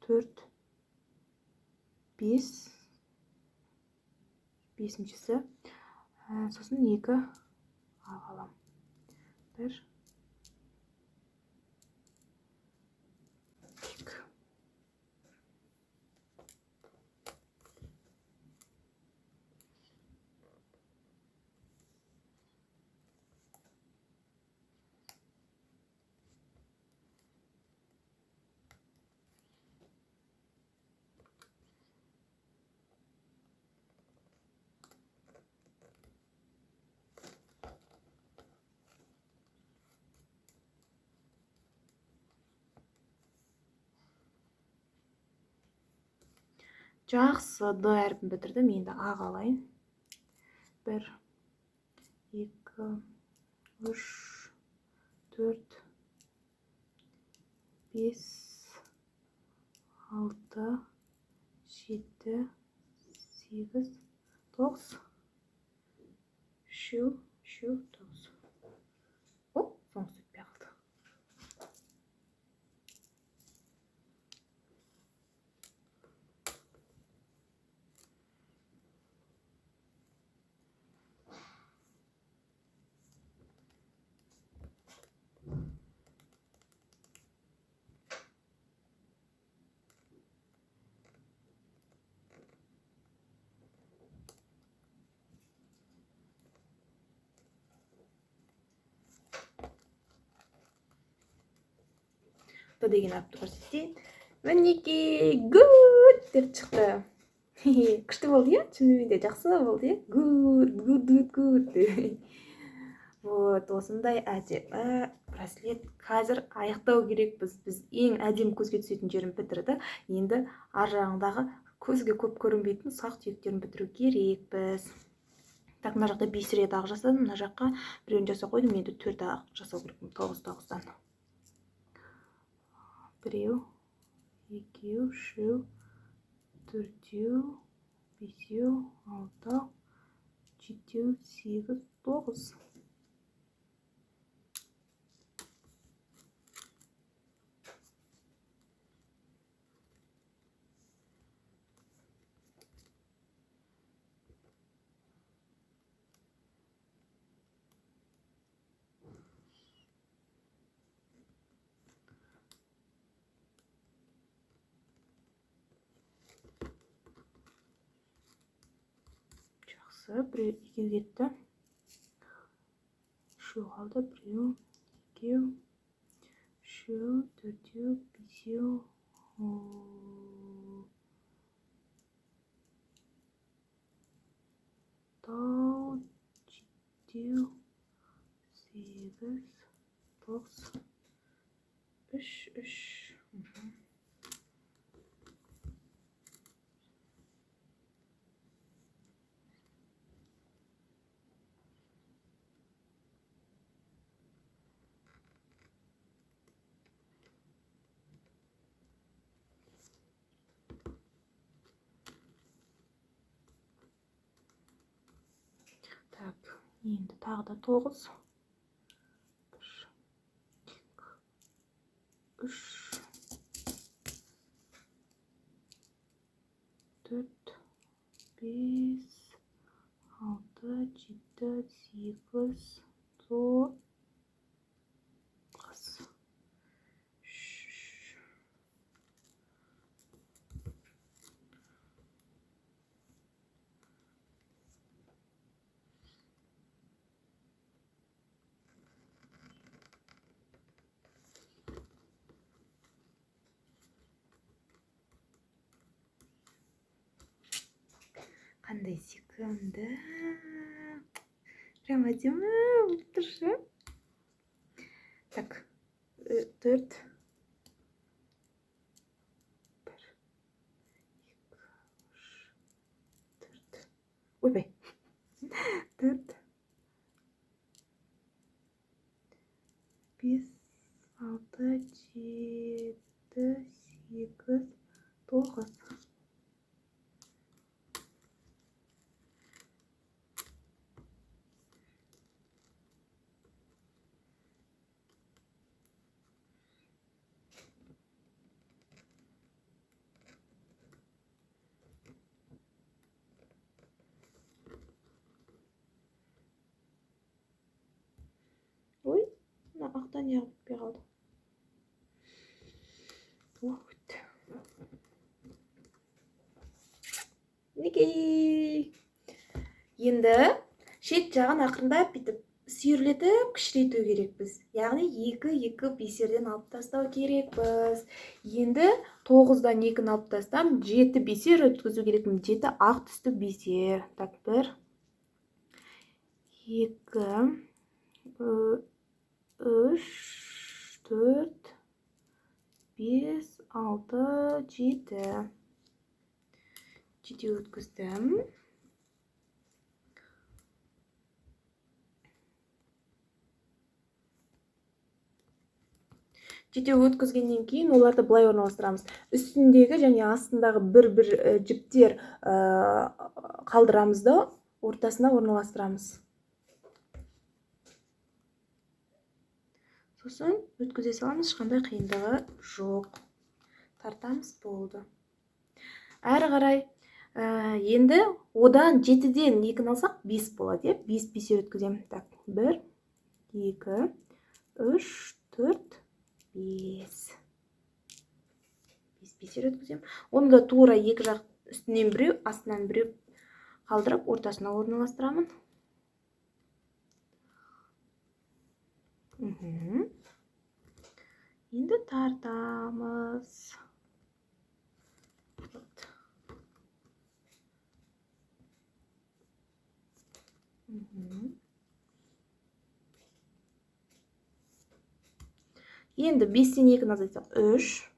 4, 5. 5-шісі. Сосын 2 ақ алам. 1, 2. Жақсы, Д әрпін бітірдім. Енді ақ алайын. 1, 2, 3, 4, 5, 6, 7, 8, 9. 3, 9. Оп, соңғысы өтпей қалды. Д деген әріпті көрсетейін. Мінекей, good деп шықты. Күшті болды, иә? Шынымен де жақсы болды, иә? Good. Вот, осындай әдемі браслет. Қазір аяқтау керекпіз. Біз ең әдемі көзге түсетін жерін бітірді. Енді ар жағындағы көзге көп көрінбейтін сақ түйектерін бітіру керекпіз. Так, мына жақта 5 рет ақ жасадым. Мына жаққа біреуін жасап қойдым. Енді 4 ақ жасау керекпін. 9-9-дан. 1, 2, 3, 4, 5, 6, 7, 8, 9. Жақсы, 1, 2 кетті. 3 қалды. 1, 2, 3, 4, 5, 6, 7, 8, 9, 3. Так, енді тағы да 9. 1, 2, 3, 4, 5, 6, 7, 8, 9. Қандай секунды. Прям әдемі болып тұршы. Так, 4. 1, 2, 3, 4. Ойбай. 4, 5, 6, 7, 8, 9. Ой, мына ақтан неғып бітпей қалды. Мінекей. Енді шет жағын ақырындап бүйтіп сүйірлетіп кішірейту керекпіз. Яғни 2 бисерден алып тастау керекпіз. Енді 9-дан 2-ні алып тастам, 7 бисер өткізу керекпін. 7 ақ түсті бисер. Так, 1, 2, 3, 4, 5, 6, 7. 7 өткіздім. Жетеу өткізгеннен кейін оларды былай орналастырамыз. Үстіндегі және астындағы бір жіптер қалдырамыз да ортасына орналастырамыз. Сосын өткізе саламыз, ешқандай қиындығы жоқ. Тартамыз, болды. Әрі қарай енді одан 7-ден 2-ні алсақ 5 болады. 5 бисер өткіземін. Так, 1, 2, 3, 4, 5. 5 бисер өткіземін. Оны да тура екі жақ үстінен біреу, астынан біреу қалдырып, ортасына орналастырамын. Енді тартамыз. Енді 5-тен 2-ні азайтсақ 3,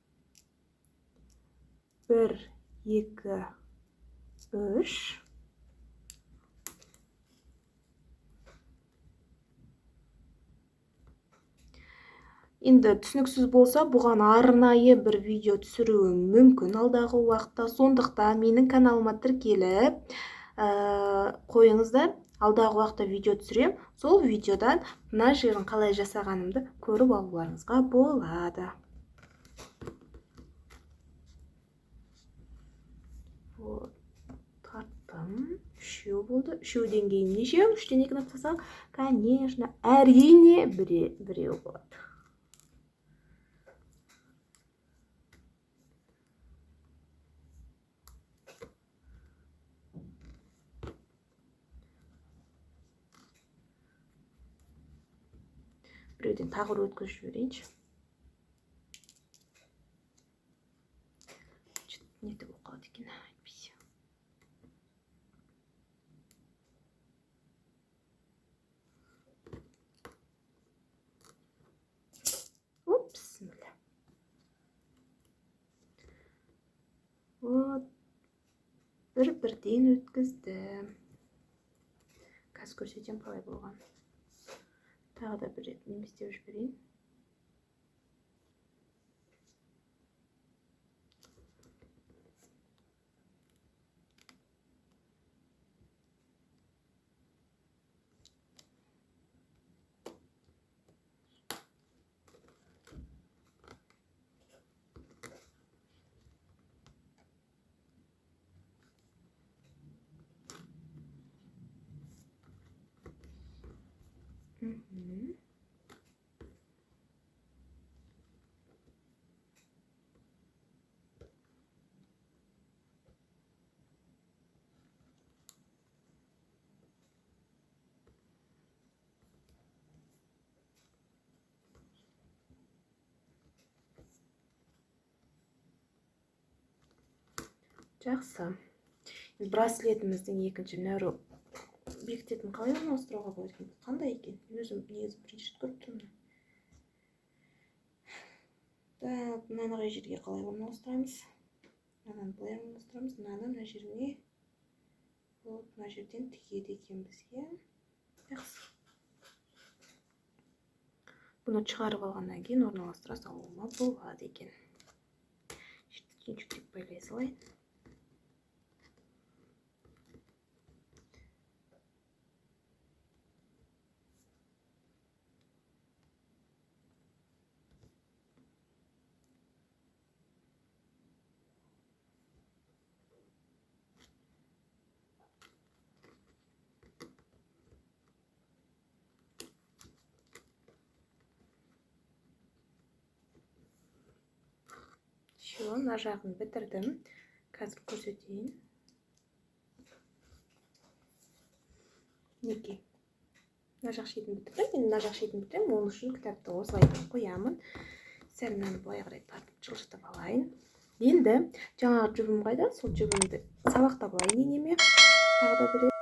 1, 2, 3. Енді түсініксіз болса, бұған арнайы бір видео түсіруім мүмкін алдағы уақытта. Сондықтан менің каналыма тіркеліп қойыңыздар. Алдағы уақытта видео түсірем. Сол видеодан мына жерін қалай жасағанымды көріп алуларыңызға болады. Тарттым. 3 болды. 3-ден кейін нешеу? 3-тен 2-ні тастасақ, конечно, әрине біреу болады. Біреуден тағы бір өткізіп жіберейінші. Неті болып қалады екен, айтпейсе. Опс, мөлі. Вот. Бір-бірден өткіздім. Қазір көрсетем қалай болған. Тағы да бір рет неместеп жіберейін. Жақсы. Браслетіміздің екінші нәрі бекітетін қалай орналастыруға болады екен? Қандай екен? Өзім негізі бірінші көріп тұрмын. Так, мынаны қай жерге қалай орналастырамыз? Мынаны былай орналастырамыз. Мынаны мына жеріне. Вот, мына жерден тігеді екен бізге. Жақсы. бұны шығарып алғаннан кейін орналастыра салуыма болады екен. Түйіншектеп байлай салайын. Мына жағын бітірдім. Қазір көрсетейін. Неге? Мына жақ шетін бітірдім. Мен мына жақ шетін бітіремін. Ол үшін кітапты осылай қоямын. Сәл мынаны былай қарай тартып жылжытып алайын. Енді жаңағы жүбім қайда? Сол жүбімді сабақтап алайын енеме. Тағы да бір